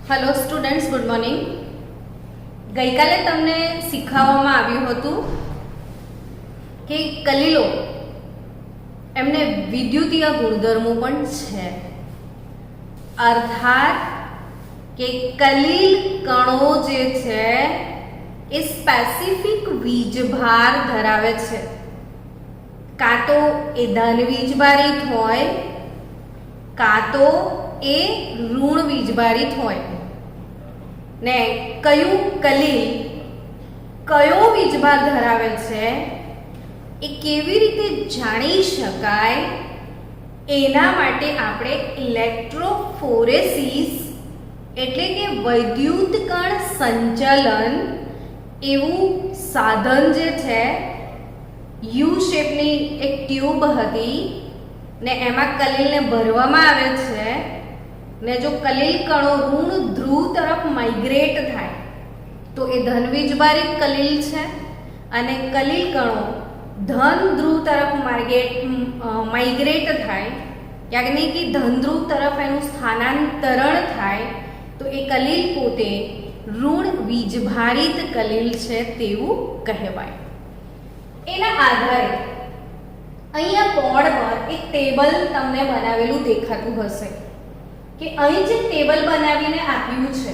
Hello students, good morning. ગઈકાલે તમને શીખવવામાં આવ્યું હતું કે કલીલો એમને વિદ્યુતીય ગુણધર્મો પણ છે, અર્થાત કે કલીલ કણો જે છે એ સ્પેસિફિક વીજભાર ધરાવે છે. કાં તો એ ધન વીજભારિત હોય, કાં તો એ ઋણ વીજભારિત હોય. ને કયું કલીલ કયો વીજભાર ધરાવે છે એ કેવી રીતે જાણી શકાય, એના માટે આપણે ઇલેક્ટ્રોફોરેસિસ એટલે કે વૈદ્યુત કણ સંચલન એવું સાધન જે છે, યુ શેપની એક ટ્યુબ હતી ને એમાં કલીલને ભરવામાં આવે છે ને જો કલીલ કણો ઋણ ધ્રુવ તરફ માઇગ્રેટ થાય તો એ ધન વીજભારિત કલીલ છે, અને કલીલ કણો ધન ધ્રુવ તરફ માઇગ્રેટ થાય, યાની કે ધન ધ્રુવ તરફ એનું સ્થાનાંતરણ થાય તો એ કલીલ પોતે ઋણ વીજભારિત કલીલ છે તેવું કહેવાય. એના આધારે અહીંયા બોર્ડ પર એક ટેબલ તમને બનાવેલું દેખાતું હશે કે અહીં જે ટેબલ બનાવીને આપ્યું છે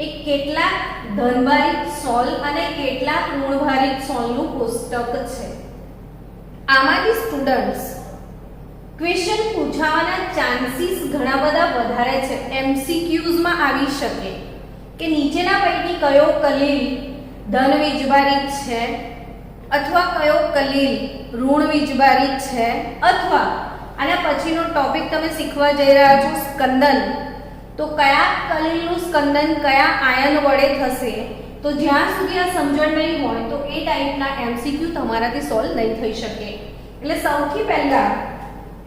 એ કેટલાક ધનભારિત સોલ અને કેટલાક ઋણભારિત સોલનું કોષ્ટક છે. આમાંથી સ્ટુડન્ટ્સ ક્વેશ્ચન પૂછાવાના ચાન્સીસ ઘણા બધા વધારે છે. એમસીક્યુઝમાં આવી શકે કે નીચેના પૈકી કયો કલીલ ધન વીજભારિત છે, અથવા કયો કલીલ ઋણ વીજભારિત છે, અથવા આના પછીનો ટોપિક તમે શીખવા જઈ રહ્યા છો સ્કંદન, તો કયા કલીલનું સ્કંદન કયા આયન વડે થશે. તો જ્યાં સુધી આ સમજણ નહીં હોય તો એ ટાઈપના એમસીક્યુ તમારાથી સોલ્વ નહીં થઈ શકે. એટલે સૌથી પહેલા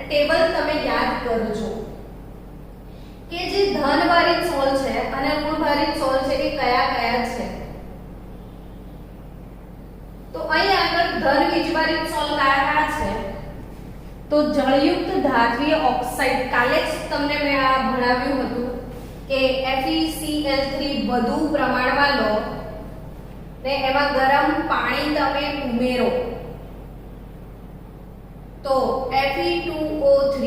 ટેબલ તમે યાદ કરજો કે જે ધનભારિત સોલ છે અને ઋણભારિત સોલ છે એ કયા કયા છે. તો અહીં આગળ ધન વીજભારિત સોલ કયા કયા છે, તો જળયુક્ત ધાત્વીય ઓક્સાઇડ, કાલે જ તમને મેં આ ભણાવ્યું હતું કે FeCl3 વધુ પ્રમાણમાં લો ને એમાં ગરમ પાણી તમે ઉમેરો તો Fe2O3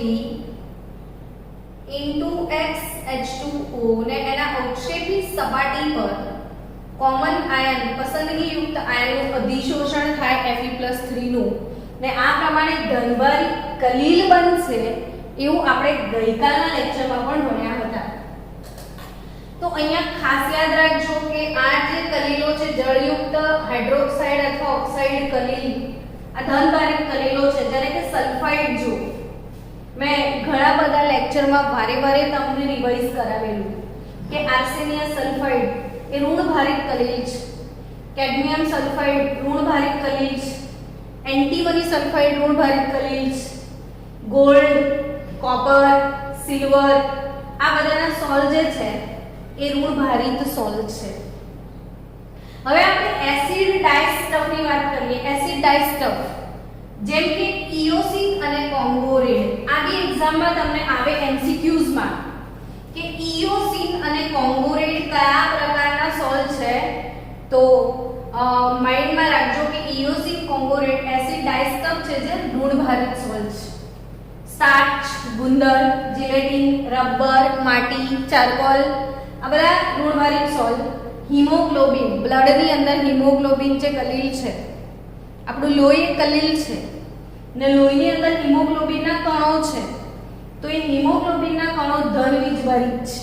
xH2O ને એના અવક્ષેપી સપાટી પર કોમન આયન પસંદગીયુક્ત આયનનું અધિશોષણ થાય Fe+3 નું ને આ પ્રમાણે ધનભારિત કલીલ બનશે એવું આપણે ગઈકાલના લેક્ચરમાં પણ ભણ્યા હતા. તો અહીંયા ખાસ યાદ રાખજો કે આ જે કલીલો છે જળયુક્ત હાઇડ્રોક્સાઇડ અથવા ઓક્સાઇડ કલીલ, આ ધનભારિત કલીલો છે, જ્યારે કે સલ્ફાઇડ જો મેં ઘણા બધા લેક્ચરમાં વારે તમને રિવાઇઝ કરાવેલું કે આર્સેનિયમ સલ્ફાઇડ એ ઋણભારિત કલીલ છે, કેડમિયમ સલ્ફાઇડ ઋણભારિત કલીલ છે, એન્ટીમની સલ્ફાઇડ ઋણભારિત કલીલ છે, ગોલ્ડ, કોપર, સિલ્વર આ બધાના સોલ જે છે એ ઋણભારિત સોલ છે. હવે આપણે એસિડ ડાયસ્ટફની વાત કરીએ. એસિડ ડાયસ્ટફ જેમ કે ઇઓસિન અને કોંગોરેડ, આ બી એક્ઝામમાં તમને આવે એમસીક્યુઝમાં કે ઇઓસિન અને કોંગોરેડ કયા પ્રકારના સોલ છે. તો માઇન્ડમાં રાખજો કે ઇઓસિન કોંગોરેડ એસિડ ડાયસ્ટફ છે જે ઋણભારિત સોલ છે. સ્ટાર્ચ, ગુંદર, જીલેટિન, રબર, માટી, ચારકોલ આ બધા ઋણભારિત સોલ. હિમોગ્લોબિન, બ્લડની અંદર હિમોગ્લોબિન જે કલીલ છે, આપણું લોહી એક કલીલ છે ને લોહીની અંદર હિમોગ્લોબિનના કણો છે, તો એ હિમોગ્લોબિનના કણો ધન વીજભારિત છે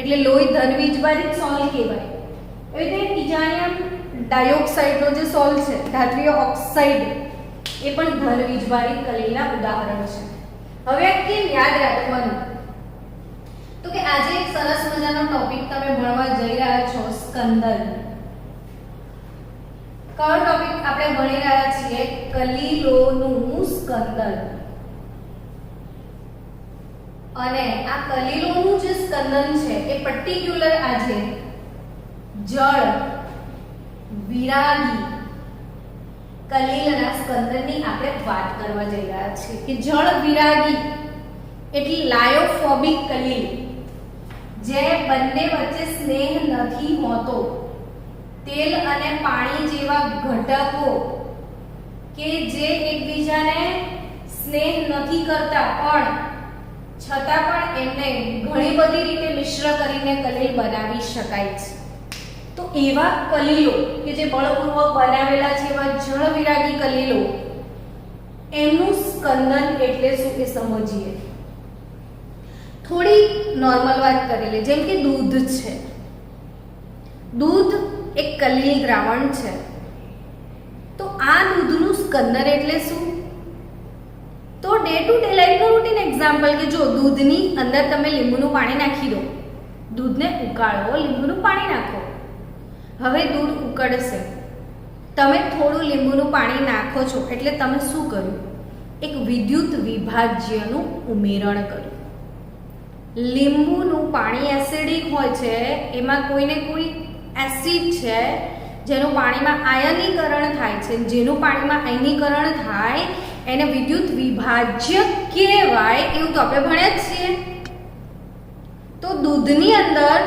એટલે લોહી ધન વીજભારિત સોલ કહેવાય. એવી રીતે ટિટાનિયમ ડાયોક્સાઇડનો જે સોલ છે, ધાત્વીય ઓક્સાઇડ, એ પણ ધન વીજભારિત કલીલના ઉદાહરણ છે. હવે કેમ યાદ રાખવાનું, તો કે આજે એક સરસ મજાનો ટોપિક તમે ભણવા જઈ રહ્યા છો સ્કંદન. કયો ટોપિક આપણે ભણી રહ્યા છીએ? કલીલોનું સ્કંદન. અને આ કલીલોનું જે સ્કંદન છે એ પર્ટિક્યુલર આજે જળ વિરાગી કલીલના સ્કંદનની આપણે વાત કરવા જઈ રહ્યા છીએ. કે જળ વિરાગી એટલે લાયોફોબિક કલીલ, જે બંને વચ્ચે સ્નેહ નથી હોતો, તેલ અને પાણી જેવા ઘટકો કે જે એકબીજાને સ્નેહ નથી કરતા પણ છતાં પણ એમને ઘણી બધી રીતે મિશ્ર કરીને કલીલ બનાવી શકાય છે. તો એવા કલીલો કે જે બળપૂર્વક બનાવેલા છે, એવા જળ વિરાગી કલીલો, એમનું સ્કંદન એટલે શું એ સમજીએ. થોડી નોર્મલ વાત કરી લે, જેમ કે દૂધ છે. દૂધ એક કલીલ દ્રાવણ છે. તો આ દૂધનું સ્કંદન એટલે શું? તો ડે ટુ ડે લાઈફનું રૂટીન એક્ઝામ્પલ કે જો દૂધની અંદર તમે લીંબુનું પાણી નાખી દો, દૂધને ઉકાળો, લીંબુનું પાણી નાખો, હવે દૂધ ઉકળશે, તમે થોડું લીંબુનું પાણી નાખો છો એટલે તમે શું કર્યું? એક વિદ્યુત વિભાજ્યનું ઉમેરણ કર્યું. લીંબુનું પાણી એસિડિક હોય છે, એમાં કોઈને કોઈ એસિડ છે જેનું પાણીમાં આયનીકરણ થાય છે, જેનું પાણીમાં આયનીકરણ થાય એને વિદ્યુત વિભાજ્ય કહેવાય, એવું તો આપણે ભણ્યા જ છીએ. તો દૂધની અંદર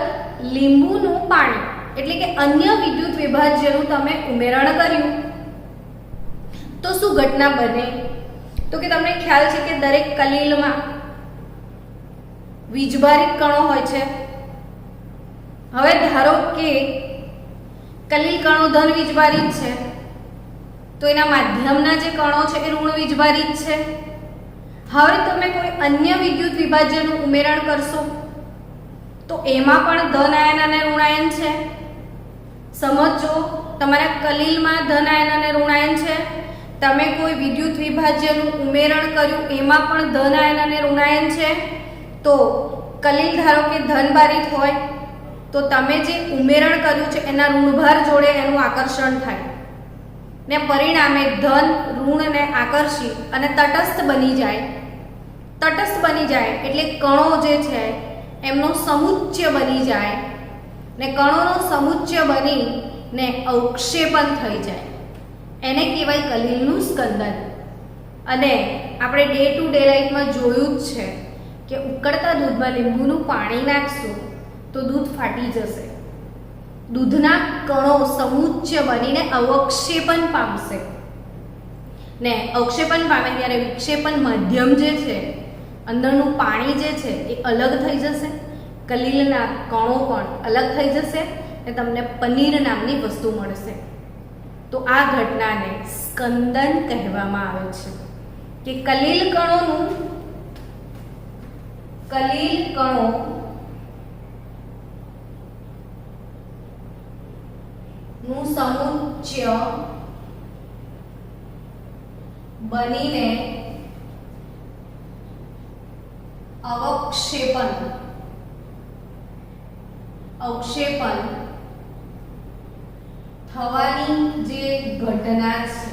લીંબુનું પાણી એટલે કે અન્ય વિદ્યુત વિભાજ્યનું તમે ઉમેરણ કર્યું તો શું ઘટના બને? તો કે તમને ખ્યાલ છે કે દરેક કલીલમાં વીજભારિત કણો હોય છે. હવે ધારો કે કલીલ કણો ધન વીજભારિત છે, તો એના માધ્યમના જે કણો છે એ ઋણ વીજભારિત છે. હવે તમે કોઈ અન્ય વિદ્યુત વિભાજ્યનું ઉમેરણ કરશો તો એમાં પણ ધન આયન અને ઋણ આયન છે. સમજો, તમારા કલીલમાં ધન આયન અને ઋણ આયન છે, તમે કોઈ વિદ્યુત વિભાજ્યનું ઉમેરણ કર્યું, એમાં પણ ધન આયન અને ઋણ આયન છે. તો કલીલ ધારો કે ધનભારિત હોય તો તમે જે ઉમેરણ કર્યું છે એના ઋણભાર જોડે એનું આકર્ષણ થાય ને પરિણામે ધન ઋણને આકર્ષી અને તટસ્થ બની જાય. તટસ્થ બની જાય એટલે કણો જે છે એમનો સમુચ્ચય બની જાય ને કણોનો સમુચ્ચય બની ને અવક્ષેપન થઈ જાય. એને કહેવાય કલીલનું સ્કંદન. અને આપણે ડે ટુ ડે લાઈફમાં જોયું જ છે કે ઉકળતા દૂધમાં લીંબુનું પાણી નાખશું તો દૂધ ફાટી જશે. દૂધના કણો સમુચ્ચય બનીને અવક્ષેપન પામશે ને અવક્ષેપન પામે ત્યારે વિક્ષેપન માધ્યમ જે છે, અંદરનું પાણી જે છે એ અલગ થઈ જશે, કલીલના કણો પણ અલગ થઈ જશે ને તમને પનીર નામની વસ્તુ મળશે. તો આ ઘટનાને સ્કંદન કહેવામાં આવે છે કે કલીલ કણોનું સમુચ્ચય બનીને અવક્ષેપન થવાની જે ઘટના છે,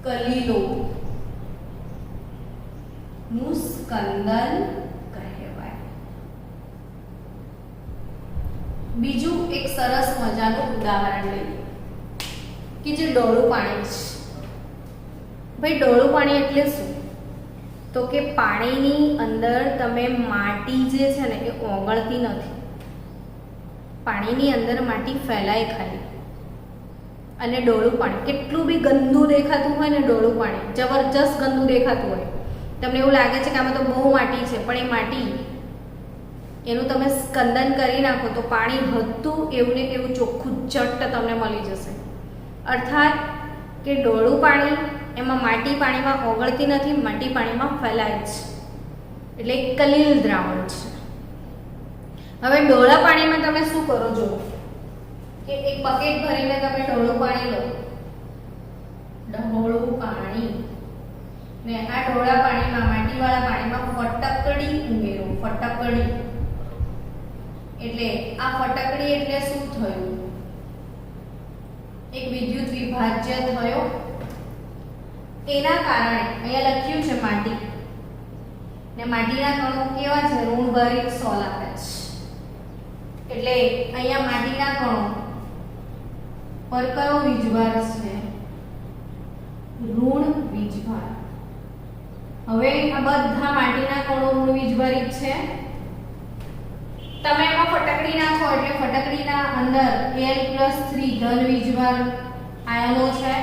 કલીલો નું સ્કંદન કહેવાય. બીજું એક સરસ મજાનું ઉદાહરણ લઈએ કે જે ડોળું પાણી છે. ભાઈ ડોળું પાણી એટલે શું? તો કે પાણીની અંદર તમે માટી જે છે ને એ ઓગળતી નથી. પાણીની અંદર માટી ફેલાય ખાલી. અને ડોળું પાણી કેટલું બી ગંદુ દેખાતું હોય ને, ડોળું પાણી જબરજસ્ત ગંદુ દેખાતું હોય, તમને એવું લાગે છે કે આમાં તો બહુ માટી છે, પણ એ માટી એનું તમે સ્કંદન કરી નાખો તો પાણી હતું એવું ને એવું ચોખ્ખું ચટ્ટ તમને મળી જશે. અર્થાત કે ડોળું પાણી એમાં માટી પાણીમાં ઓગળતી નથી, માટી પાણીમાં ફેલાય છે, એટલે એક કલીલ દ્રાવણ છે. હવે ડોળા પાણીમાં તમે શું કરો છો કે એક બકેટ ભરીને તમે ડોળું પાણી લો, ડહોળું પાણી ને આ ડોળા પાણીમાં માટીવાળા પાણીમાં ફટકડી ઉમેરો. ફટકડી એટલે આ ફટકડી એટલે શું થયું? એક વિદ્યુત વિભાજ્ય થયો. એના કારણે અહીંયા લખ્યું છે માટી ને માટીના કણો કેવા છે? ઋણભારિત સોલ આપે છે. એટલે અહીંયા માટીના કણો પર કયો વીજભાર છે? ઋણ વીજભાર. હવે આ બધા માટીના કણો ઋણ વીજભાર વીજભારિત છે. તમે એમાં ફટકડી નાખો એટલે ફટકડીના અંદર Al+3 ધન વીજભાર આયનો છે.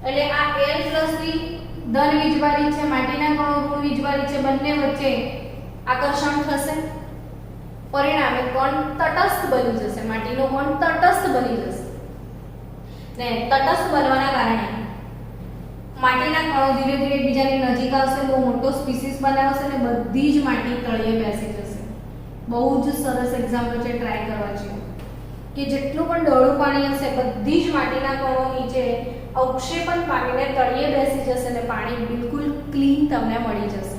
એટલે આ Al+3 ધન વીજભારિત છે, માટીના કણો ઋણ વીજભારિત છે, બંને વચ્ચે આકર્ષણ થશે. પરિણામે કણ તટસ્થ બની જશે, માટીનો કણ તટસ્થ બની જશે. ને તટસ્થ બનવાના કારણે માટીના કણો ધીરે ધીરે એકબીજાની નજીક આવશે, બહુ મોટો સ્પીસીસ બનાવશે અને બધી જ માટી તળિયે બેસી જશે. બહુ જ સરસ એક્ઝામ્પલ છે, ટ્રાય કરવા જેવું કે જેટલું પણ ડોળું પાણી હશે બધી જ માટીના કણો નીચે અવક્ષેપણ પામીને તળિયે બેસી જશે અને પાણી બિલકુલ ક્લીન તમને મળી જશે.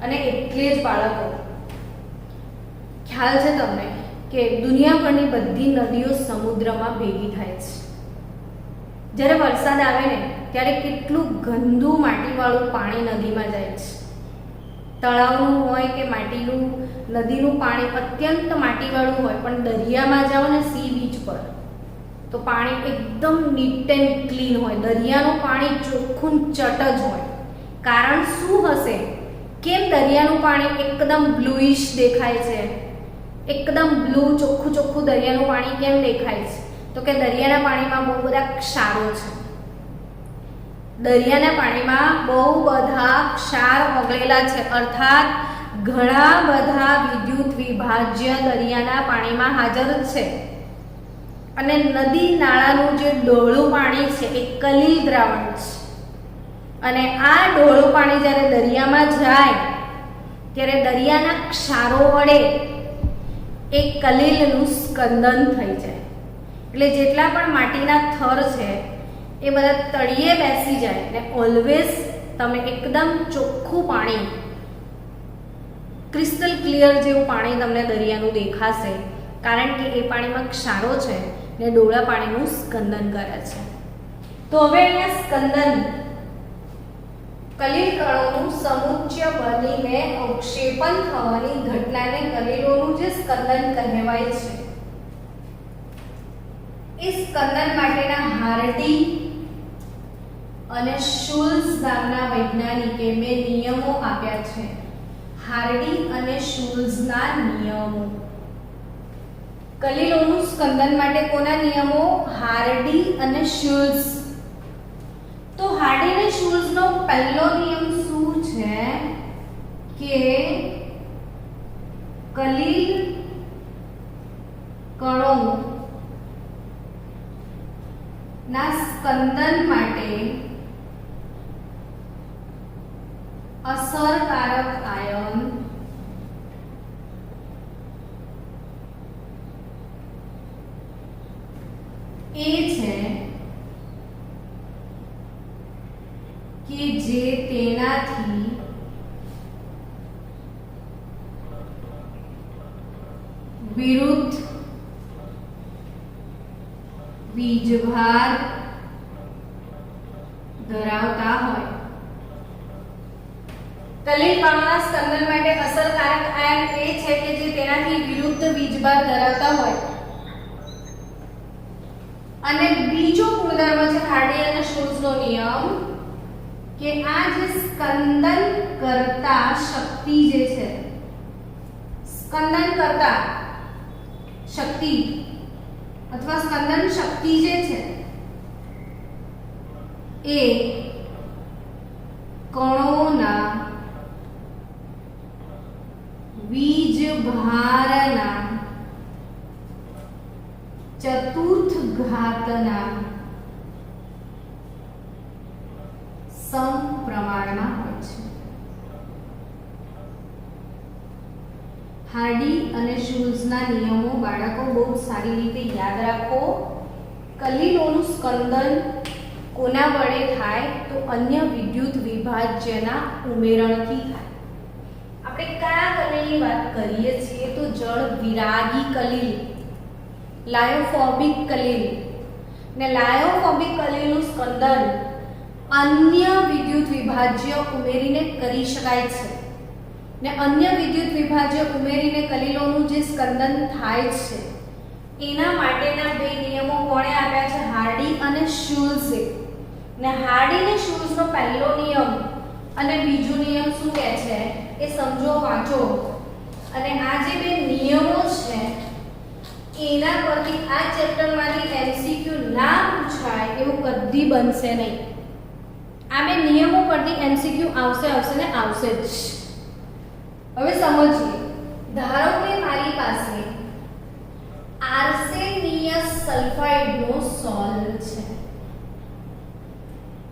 અને એટલે જ બાળકો ખ્યાલ છે તમને કે દુનિયાભરની બધી નદીઓ સમુદ્રમાં ભેગી થાય છે. જ્યારે વરસાદ આવે ને ત્યારે કેટલું ગંદુ માટીવાળું પાણી નદીમાં જાય છે. તળાવનું હોય કે માટીનું નદીનું પાણી અત્યંત માટીવાળું હોય, પણ દરિયામાં જાઓ ને સી બીચ પર તો પાણી એકદમ નીટ એન્ડ ક્લીન હોય. દરિયાનું પાણી ચોખ્ખું ચટ જ હોય. કારણ શું હશે? કેમ દરિયાનું પાણી એકદમ બ્લુઇશ દેખાય છે? એકદમ બ્લુ ચોખ્ખું ચોખ્ખું દરિયાનું પાણી કેમ દેખાય છે? તો કે દરિયાના પાણીમાં બહુ બધા ક્ષારો છે. દરિયાના પાણીમાં બહુ બધા ક્ષાર ઓગળેલા છે, અર્થાત ઘણા બધા વિદ્યુત વિભાજ્ય દરિયાના પાણીમાં હાજર છે. અને નદી નાળાનું જે ડોળું પાણી છે એ કલીલ દ્રાવણ છે. અને આ ડોળું પાણી જ્યારે દરિયામાં જાય ત્યારે દરિયાના ક્ષારો વડે એ કલીલનું સ્કંદન થઈ જાય. એટલે જેટલા પણ માટીના થર છે એ બધા તળિયે બેસી જાય ને ઓલવેઝ તમે એકદમ ચોખ્ખું પાણી, ક્રિસ્ટલ ક્લિયર જેવું પાણી તમને દરિયાનું દેખાશે, કારણ કે એ પાણીમાં ક્ષારો છે ને ડોળા પાણીનું સ્કંદન કરે છે. તો હવે અહીંયા સ્કંદન કલીલ કણોનું સમુચ્ચય બનીને અવક્ષેપણ થવાની ઘટનાને કલીલોનું જે સ્કંદન કહેવાય છે. એ સ્કંદન માટેના હાર્ડી અને શુલ્સ નામના વૈજ્ઞાનિકે બે નિયમો આપ્યા છે. હાર્ડી અને શુલ્સના નિયમો. કલીલોનું સ્કંદન માટે કોના નિયમો? હાર્ડી અને શુલ્સ. તો હાર્ડી અને શુલ્સનો પહેલો નિયમ શું છે કે કલીલ કણો ના સ્કંદન માટે અસરકારક આયન એ છે કે જે તેનાથી વિરુદ્ધ વીજભાર ધરાવતા હોય. કલીલ કણોના સ્કંદન માટે અસરકારક આયન એ છે કે જે તેનાથી વિરુદ્ધ વીજભાર ધરાવતા હોય. અને બીજો ગુણધર્મ છે હાર્ડી અને શુલ્સનો નિયમ કે આ જે સ્કંદન કરતા શક્તિ જે છે, સ્કંદન કરતા શક્તિ અથવા સ્કંદન શક્તિ જે છે એ કણોના વીજભારના ચતુર્થ ઘાતના સમપ્રમાણમાં હોય છે. હાર્ડી અને શુલ્સના નિયમો બાળકો બહુ સારી રીતે યાદ રાખો. કલીલોનું સ્કંદન કોના વડે થાય? તો અન્ય વિદ્યુત વિભાજ્યના ઉમેરણથી થાય. આપણે કયા કલીલની વાત કરીએ છીએ? તો જળ વિરાગી કલીલ, લાયોફોબિક કલીલ. ને લાયોફોબિક કલીલનું સ્કંદન અન્ય વિદ્યુત વિભાજ્ય ઉમેરીને કરી શકાય છે. ને અન્ય વિદ્યુત વિભાજ્ય ઉમેરીને કલીલોનું જે સ્કંદન થાય છે એના માટેના બે નિયમો કોણે આપ્યા છે? હાર્ડી અને શુલ્સે. ને હાર્ડી અને શુલ્સનો પહેલો નિયમ અને બીજો નિયમ શું કહે છે? એ સમજો, વાંચો અને આ જે બે નિયમો છે એના પરથી આ ચેપ્ટરમાંથી એમસીક્યુ ના પૂછાય એવું કદી બનશે નહીં. આ બે નિયમો પરથી એમસીક્યુ આવશે ને આવશે જ. હવે સમજીએ. ધારો કે મારી પાસે આર્સેનિયસ સલ્ફાઇડનો સોલ્ટ છે.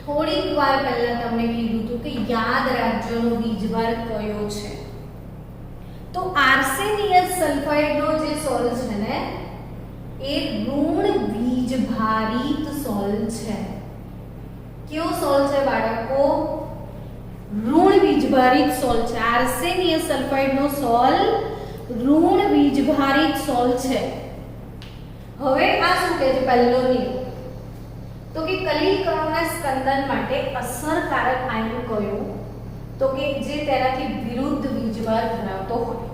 થોડીક વાર પહેલા તમને કીધું હતું કે યાદ રાખજોનો વીજભાર કયો છે. તો આર્સેનિયસ સલ્ફાઇડનો જે સોલ્ટ છે ને એ ઋણ વીજભારિત સોલ્ટ છે. કેવો સોલ્ટ છે બાળકો? ઋણ વીજભારિત સોલ્ટ છે. આર્સેનિયસ સલ્ફાઇડનો સોલ્ટ ઋણ વીજભારિત સોલ્ટ છે. હવે આ શું કહે છે? પહેલો નિયમ તો કે કલિકણોના સ્કંદન માટે અસરકારક આયન કયો? તો કે જે તેનાથી વિરુદ્ધ વીજભાર ધરાવતો હોય.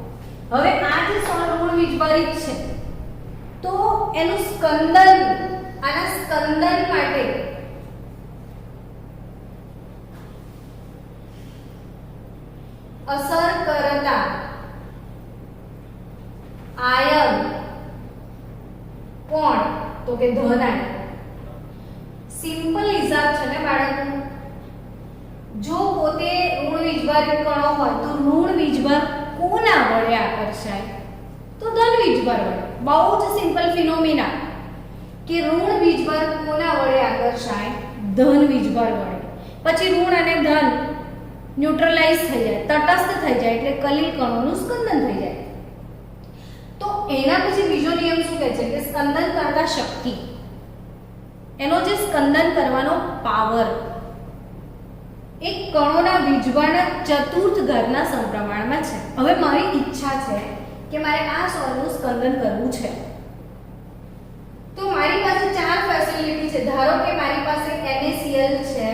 હવે આ જે સોલ્ટ ઋણ વીજભારિત છે તો એનું સ્કંદન, આના સ્કંદન માટે અસર કરતા આયન કોણ? તો કે ધન આયન. સિમ્પલ હિસાબ છે ને બાળકો. જો પોતે ઋણ વીજભારિત કણો હોય તો ઋણ વીજભાર કોના વડે આકર્ષાય? તો ધન વીજભાર વડે. બહુ જ સિમ્પલ ફિનોમિના કે ઋણ વીજભાર કોના વડે આકર્ષાય? ધન વીજભાર વડે. પછી ઋણ અને ધન ન્યુટ્રલાઇઝ થઈ જાય, તટસ્થ થઈ જાય એટલે કલિલ કણોનું સ્કંદન થઈ જાય. તો એના પછી બીજો નિયમ શું કહે છે કે સ્કંદન કરતા શક્તિ, એનો જે સ્કંદન કરવાનો પાવર એક કણોના વીજભારના ચતુર્થ ઘાતના સમપ્રમાણમાં છે. હવે મારી ઈચ્છા છે કે મારે આ સોલ્ટનું સ્કંદન કરવું છે. તો મારી પાસે ચાર ફેસિલિટી છે. ધારો કે મારી પાસે NaCl છે,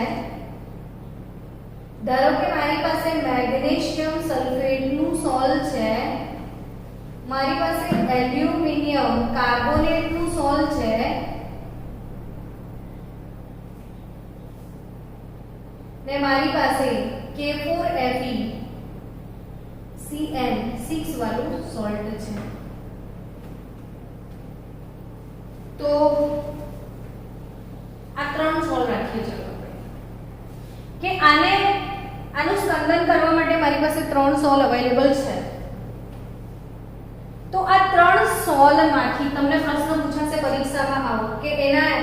ધારો કે મારી પાસે મેગ્નેશિયમ સલ્ફેટનું સોલ્ટ છે, મારી પાસે એલ્યુમિનિયમ કાર્બોનેટનું સોલ્ટ છે, ને મારી પાસે K4FeCN6 વાળું સોલ્ટ છે. તો આ ત્રણ સોલ્ટ રાખીએ ચલો કે આનું સ્કંદન કરવા માટે મારી પાસે ત્રણ સોલ અવેલેબલ છે. તો આ ત્રણ સોલમાંથી તમને પ્રશ્ન પૂછાશે પરીક્ષામાં આવો કે એના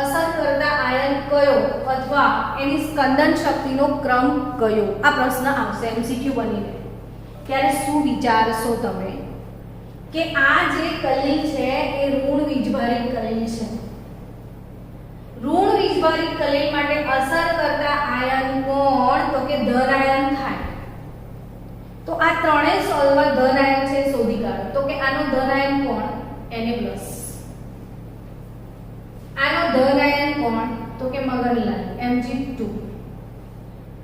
અસર કરતા આયન કયો અથવા એની સ્કંદન શક્તિનો ક્રમ કયો? આ પ્રશ્ન આવશે એમસીક્યુ બનીને. ત્યારે શું વિચારશો તમે કે આ જે કલિલ છે એ ઋણ વીજભારિત કલિલ છે. ઋણ વીજભારિત કલિલ માટે અસર કરતા આયન કોણ? તો કે ધન આયન થાય. તો આ ત્રણેય સોલ્વમાં ધન આયન છે શોધી કાઢો. તો કે આનો ધન આયન કોણ? Na+. આનો ધન આયન કોણ? તો કે મગનલાલ Mg2.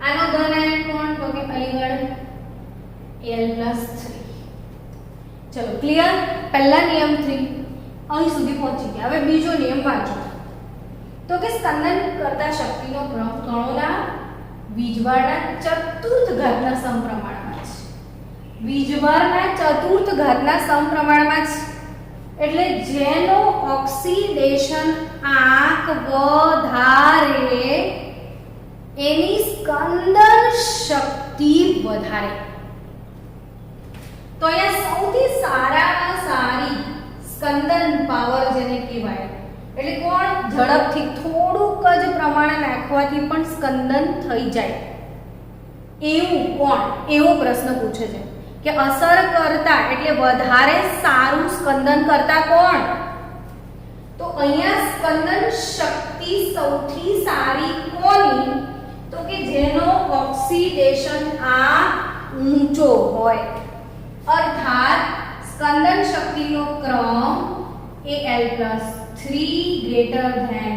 આનો ધન આયન કોણ? તો કે અલીગઢ Al+3. ચલો ક્લિયર? પહેલા નિયમ 3 અહીં સુધી પહોંચી ગયા. હવે બીજો નિયમ વાંચો. તો કે સ્કંદન કરતા શક્તિનો ક્રમ કણોના વીજભારના ચતુર્થ ઘાતના સમપ્રમાણમાં છે. વીજભારના ચતુર્થ ઘાતના સમપ્રમાણમાં છે એટલે જેનો ઓક્સિડેશન આંક વધારે એની સ્કંદન શક્તિ વધારે. તો અહીંયા સૌથી સારામાં સારી સ્કંદન પાવર જેને કહેવાય એટલે કોણ? ઝડપથી થોડુંક જ પ્રમાણે નાખવાથી પણ સ્કંદન થઈ જાય એવું કોણ? એવો પ્રશ્ન પૂછે છે કે અસર કરતા એટલે વધારે સારું સ્કંદન કરતા કોણ? તો અહીંયા સ્કંદન શક્તિ સૌથી સારી કોની? તો કે જેનો ઓક્સિડેશન આ ઊંચો હોય અર્થાત સ્કંદન શક્તિનો ક્રમ Al+3 greater than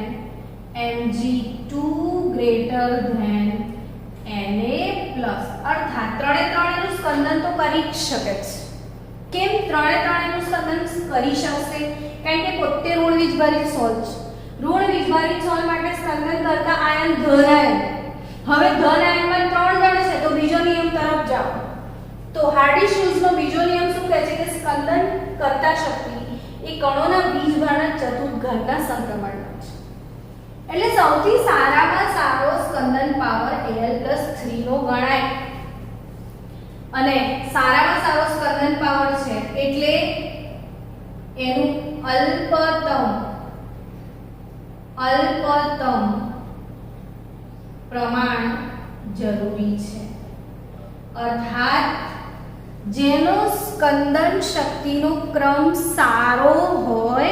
Mg2 greater than Na+. અર્થાત ત્રણેયનું સ્કંદન તો કરી જ શકે છે. કેમ ત્રણેયનું સ્કંદન કરી શકશે? કારણ કે પોતે ઋણ વીજભારિત સોલ છે. ઋણ વીજભારિત સોલ માટે સ્કંદન કરતા આયન ધન આયન. હવે ધન આયનમાં 3 જણ છે તો બીજો નિયમ તરફ જાઓ. બાર્ડીશોઝનો બીજો નિયમ શું કહે છે કે સ્કંદન કરતા શક્તિ એ કણોના વીજભારના ચતુર્થ ઘાતના સમપ્રમાણમાં છે. એટલે સૌથી સારામાં સારો સ્કંદન પાવર Al+3 નો ગણાય. અને સારામાં સારો સ્કંદન પાવર છે એટલે એનું અલ્પતમ પ્રમાણ જરૂરી છે. અર્થાત જેનો સ્કંદન શક્તિનો ક્રમ સારો હોય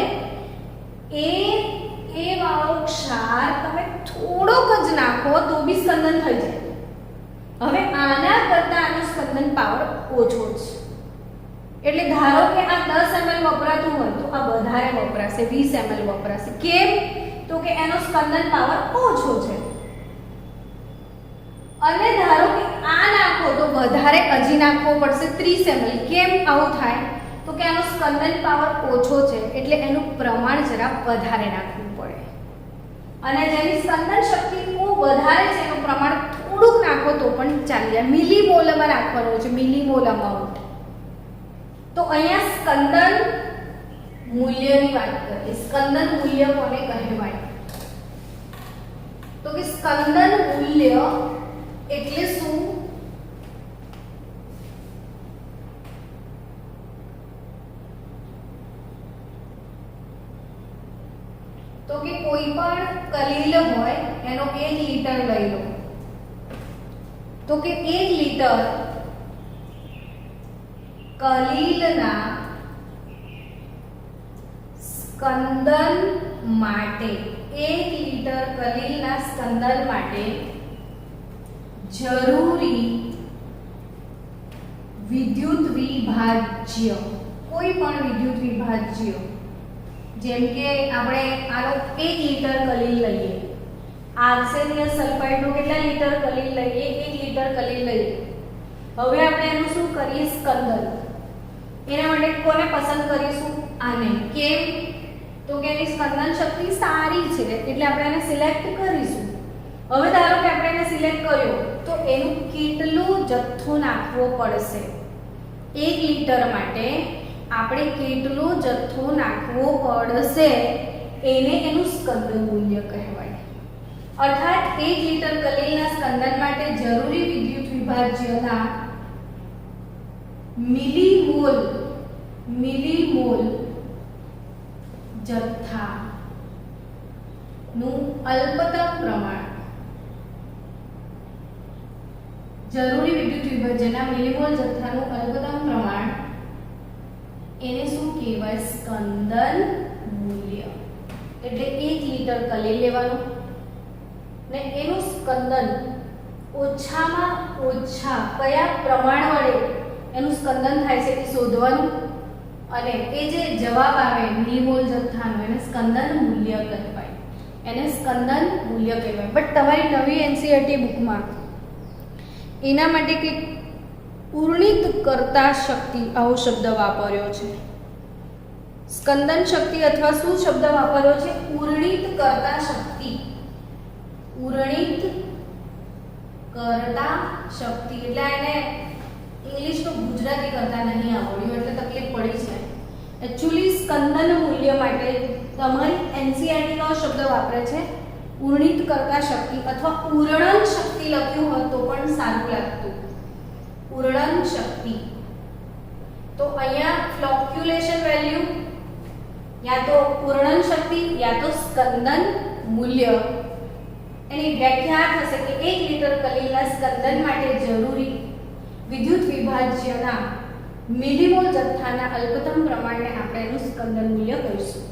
એ વાળો ક્ષાર તમે થોડોક જ નાખો તો બી સ્કંદન થઈ જાય. હવે આના કરતા આનો સ્કંદન પાવર ઓછો છે. એટલે ધારો કે આ 10 ml વપરાતું હોય તો આ વધારે વપરાશે, 20 ml વપરાશે. કેમ? તો કે એનો સ્કંદન પાવર ઓછો છે. અને ધારો કે આ નાખો તો વધારે હજી નાખવો પડશે 30 ml. કેમ આવું થાય? તો કે આનો સ્કંદન પાવર ઓછો છે એટલે એનું પ્રમાણ જરા વધારે નાખવું પડે. અને જેની સ્કંદન શક્તિ ખૂબ વધારે છે એનું પ્રમાણ થોડુંક નાખો તો પણ ચાલી જાય. મિલીમોલમાં નાખવાનું છે, મિલીમોલ અમાઉન્ટ. તો અહીંયા સ્કંદન મૂલ્યની વાત કરીએ. સ્કંદન મૂલ્ય કોને કહેવાય? તો કે સ્કંદન મૂલ્ય એટલે શું? તો કે કોઈ પણ કલીલ હોય એનો 1 લીટર લઈ લો તો કે 1 લીટર કલીલના સ્કંદન માટે 1 લીટર કલીલના સ્કંદન માટે જરૂરી વિદ્યુત વિભાજ્ય, કોઈ પણ વિદ્યુત વિભાજ્ય, જેમ કે આપણે આનો 1 લીટર કલીલ લઈએ, આર્સેનિયસ સલ્ફાઇડનો કેટલા લીટર કલીલ લઈએ? 1 લીટર કલીલ લઈએ. હવે આપણે એનું શું કરીએ? સ્કંદન. એના માટે કોને પસંદ કરીશું? આને. કેમ? તો કે એની સ્કંદન શક્તિ સારી છે એટલે આપણે એને સિલેક્ટ કરીશું. હવે ધારો કે આપણે એને સિલેક્ટ કર્યો તો એનું કેટલું જથ્થો નાખવો પડશે? 1 લીટર માટે આપણે કેટલો જથ્થો નાખવો પડશે એને એનું સ્કંદન મૂલ્ય કહેવાય. અર્થાત 1 લીટર કલીલના સ્કંદન માટે જરૂરી વિદ્યુત વિભાજ્યના મિલીમોલ જથ્થાનું અલ્પતમ પ્રમાણ, જરૂરી વિદ્યુત વિભાજ્યના મિલીમોલ જથ્થાનું અલ્પતમ પ્રમાણ એને શું કહેવાય? સ્કંદન મૂલ્ય. એટલે 1 લીટર કલીલ લેવાનું ને એનું સ્કંદન ઓછામાં ઓછા કયા પ્રમાણ વડે એનું સ્કંદન થાય છે એ શોધવાનું. અને એ જે જવાબ આવે મિલીમોલ જથ્થાનો એને સ્કંદન મૂલ્ય કહેવાય. એને સ્કંદન મૂલ્ય કહેવાય. બટ તમારી નવી એનસીઈઆરટી બુકમાં એના માટે કંઈક પૂર્ણિત કરતા શક્તિ આવો શબ્દ વાપર્યો છે. સ્કંદન શક્તિ અથવા શું શબ્દ વાપર્યો છે? પૂર્ણિત કરતા શક્તિ. પૂર્ણિત કરતા શક્તિ એટલે એને ઇંગ્લિશ તો ગુજરાતી કરતા નહીં આવડ્યું એટલે તકલીફ પડી છે. એકચ્યુઅલી સ્કંદન મૂલ્ય માટે તમારી એનસીઈઆરટી નો શબ્દ વાપરે છે પૂર્ણિત કરતા શક્તિ અથવા પૂર્ણન શક્તિ લખ્યું હોય તો પણ સારું લાગતું. પૂર્ણન શક્તિ. તો અહીંયા ફ્લોક્યુલેશન વેલ્યુ યા તો પૂર્ણન શક્તિ યા તો સ્કંદન મૂલ્ય એની વ્યાખ્યા થશે કે 1 લીટર કલીલના સ્કંદન માટે જરૂરી વિદ્યુત વિભાજ્યના મિલીમોલ જથ્થાના અલ્પતમ પ્રમાણને આપણે એનું સ્કંદન મૂલ્ય કહીશું.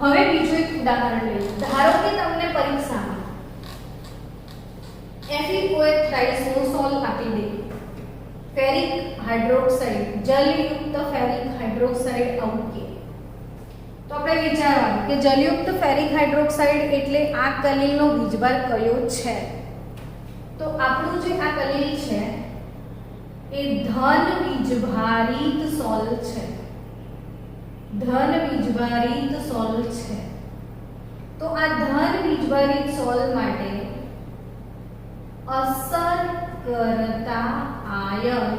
હવે બીજું એક ઉદાહરણ લઈએ. ધારો કે તમને પરીક્ષામાં FeOH સોલ આપી દે. ફેરિક હાઇડ્રોક્સાઇડ, જલયુક્ત ફેરિક હાઇડ્રોક્સાઇડ આવું કે તો આપણે વિચારવાનું કે જલયુક્ત ફેરિક હાઇડ્રોક્સાઇડ એટલે આ કલીલનો વીજભાર કયો છે? તો આપણું જે આ કલીલ છે એ ધન વીજભારિત સોલ છે. ધન વીજભારિત સોલ છે. તો આ ધન વીજભારિત સોલ માટે અસર કરતા આયન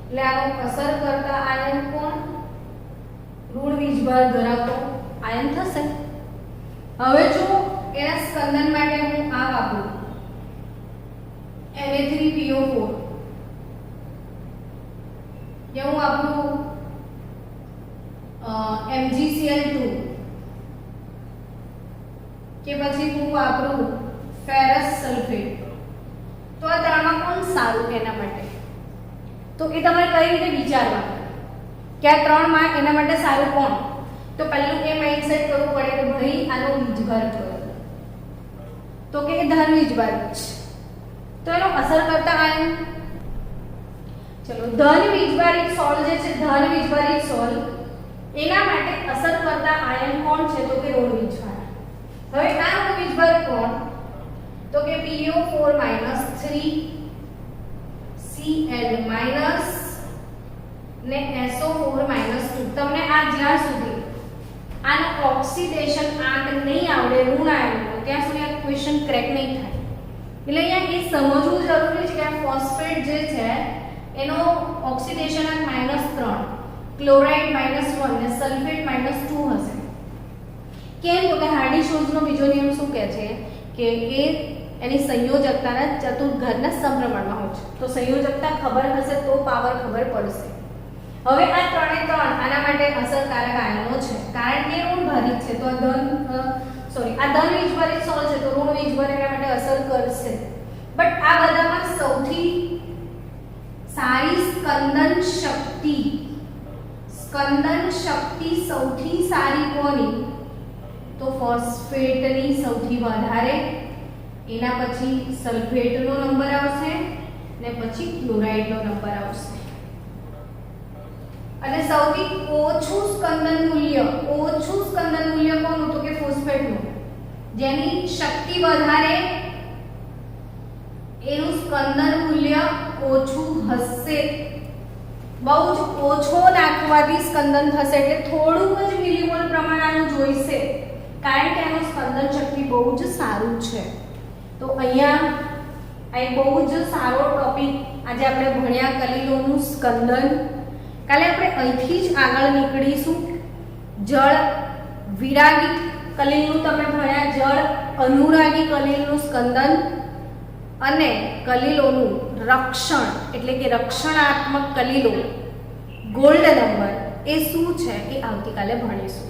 એટલે આનો અસર કરતા આયન કોણ? ઋણ વીજભાર ધરાવતો આયન થશે. હવે જો એના સ્કંદન માટે હું આ વાપરું Na3PO4 કે હું વાપરું MgCl2 કે પછી હું વાપરું ફેરસ સલ્ફેટ, તો આ ત્રણમાં કોણ સારું એના માટે? તો એ તમારે કઈ રીતે વિચારવાનું કે આ ત્રણમાં એના માટે સારું કોણ? તો પહેલું એ માઇન્ડસેટ કરવું પડે કે ભાઈ આનો વીજભાર કયો, તો કે એ ધન વીજભાર છે. તો એનો અસર કરતા આયન, ચલો ધન વીજભારિત સોલ જે છે, ધન વીજભારિત સોલ એના માટે અસર કરતા આયન કોણ છે? તો કે ઋણ વીજભાર. હવે આ ઋણ વીજભાર કોણ? તો કે PO4 3Cl ને SO4 2. તમને આ જ્યાં સુધી આનો ઓક્સિડેશન આંક નહીં આવડે ઋણ આયનનો, ત્યાં સુધી આ ક્વેશ્ચન ક્રેક નહીં થાય. એટલે અહીંયા એ સમજવું જરૂરી છે કે આ ફોસ્ફેટ જે છે એનો ઓક્સિડેશન આંક -3, ક્લોરાઇડ -1 ને સલ્ફેટ -2 હશે. કેમ? તો કે હાર્ડી-શોઝનો બીજો નિયમ શું કહે છે કે એ એની સંયોજકતાના ચતુર્ઘાતના સમપ્રમાણમાં હોય છે. તો સંયોજકતા ખબર હશે તો પાવર ખબર પડશે. હવે આ ત્રણે ત્રણ આના માટે અસરકારક આયનો છે કારણ કે ઋણભારિત છે. તો આ ધન વીજભારિત સોલ છે તો ઋણ વીજભાર એના માટે અસર કરશે. બટ આ બધામાં સૌથી સારી સ્કંદન શક્તિ સૌથી સારી કોની? તો ફોસ્ફેટની સૌથી વધારે, એના પછી સલ્ફેટનો નંબર આવશે ને પછી ક્લોરાઇડનો નંબર આવશે. અને સૌથી ઓછું સ્કંદન મૂલ્ય કોનું? તો કે ફોસ્ફેટનું. જેની શક્તિ વધારે એનું સ્કંદન મૂલ્ય ઓછું હશે. બહુ જ ઓછો નાખવાથી સ્કંદન થશે એટલે થોડુંક જ મિલીમોલ પ્રમાણનું જોઈશે કારણ કે એનું સ્કંદન શક્તિ બહુ જ સારું છે. તો અહીંયા આ એક બહુ જ સારો ટોપિક આજે આપણે ભણ્યા કલીલોનું સ્કંદન. કાલે આપણે અહીંથી જ આગળ નીકળીશું. જળ વિરાગી કલીલનું તમે ભણ્યા, જળ અનુરાગી કલીલનું સ્કંદન અને કલીલોનું રક્ષણ એટલે કે રક્ષણાત્મક કલીલો ગોલ્ડ નંબર એ શું છે એ આવતીકાલે ભણીશું.